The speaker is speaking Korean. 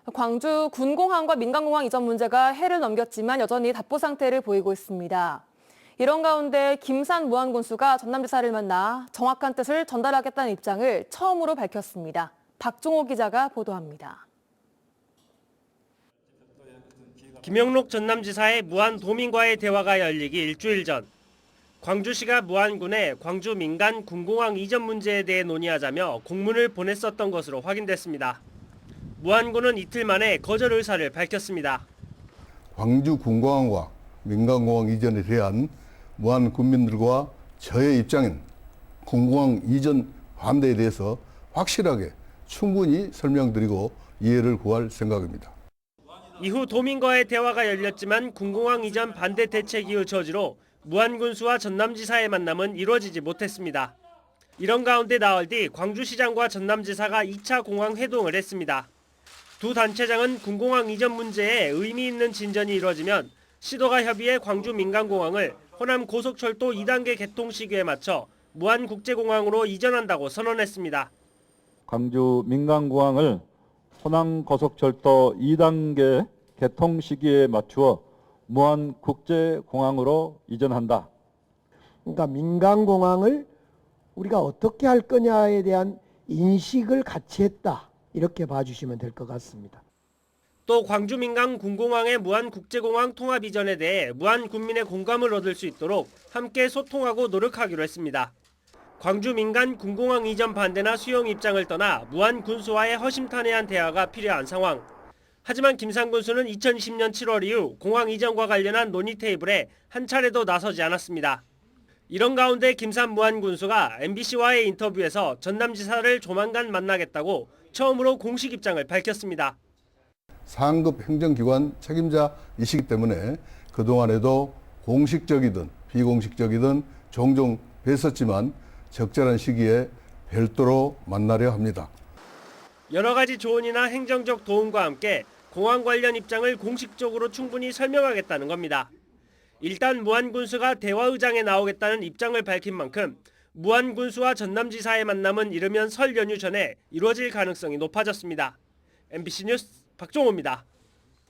광주 군공항과 민간공항 이전 문제가 해를 넘겼지만 여전히 답보 상태를 보이고 있습니다. 이런 가운데 김산 무안군수가 전남지사를 만나 정확한 뜻을 전달하겠다는 입장을 처음으로 밝혔습니다. 박종호 기자가 보도합니다. 김영록 전남지사의 무안도민과의 대화가 열리기 일주일 전, 광주시가 무안군에 광주 민간 군공항 이전 문제에 대해 논의하자며 공문을 보냈었던 것으로 확인됐습니다. 무안군은 이틀 만에 거절 의사를 밝혔습니다. 광주 군공항과 민간공항 이전에 대한 무안 군민들과 저의 입장인 군공항 이전 반대에 대해서 확실하게 충분히 설명드리고 이해를 구할 생각입니다. 이후 도민과의 대화가 열렸지만 군공항 이전 반대 대책 이후 저지로 무안군수와 전남지사의 만남은 이루어지지 못했습니다. 이런 가운데 나흘 뒤 광주시장과 전남지사가 2차 공항 회동을 했습니다. 두 단체장은 군공항 이전 문제에 의미 있는 진전이 이루어지면 시도가 협의해 광주 민간공항을 호남 고속철도 2단계 개통 시기에 맞춰 무안국제공항으로 이전한다고 선언했습니다. 광주 민간공항을 호남 고속철도 2단계 개통 시기에 맞추어 무안국제공항으로 이전한다. 그러니까 민간공항을 우리가 어떻게 할 거냐에 대한 인식을 같이 했다. 이렇게 봐주시면 될 것 같습니다. 또 광주 민간 군공항의 무안국제공항 통합 이전에 대해 무안 군민의 공감을 얻을 수 있도록 함께 소통하고 노력하기로 했습니다. 광주 민간 군공항 이전 반대나 수용 입장을 떠나 무안 군수와의 허심탄회한 대화가 필요한 상황. 하지만 김산 군수는 2020년 7월 이후 공항 이전과 관련한 논의 테이블에 한 차례도 나서지 않았습니다. 이런 가운데 김산 무안 군수가 MBC와의 인터뷰에서 전남지사를 조만간 만나겠다고 처음으로 공식 입장을 밝혔습니다. 상급 행정기관 책임자이시기 때문에 그동안에도 공식적이든 비공식적이든 종종 뵀었지만 적절한 시기에 별도로 만나려 합니다. 여러 가지 조언이나 행정적 도움과 함께 공항 관련 입장을 공식적으로 충분히 설명하겠다는 겁니다. 일단 무안군수가 대화의장에 나오겠다는 입장을 밝힌 만큼 무안군수와 전남지사의 만남은 이르면 설 연휴 전에 이루어질 가능성이 높아졌습니다. MBC 뉴스 박종호입니다.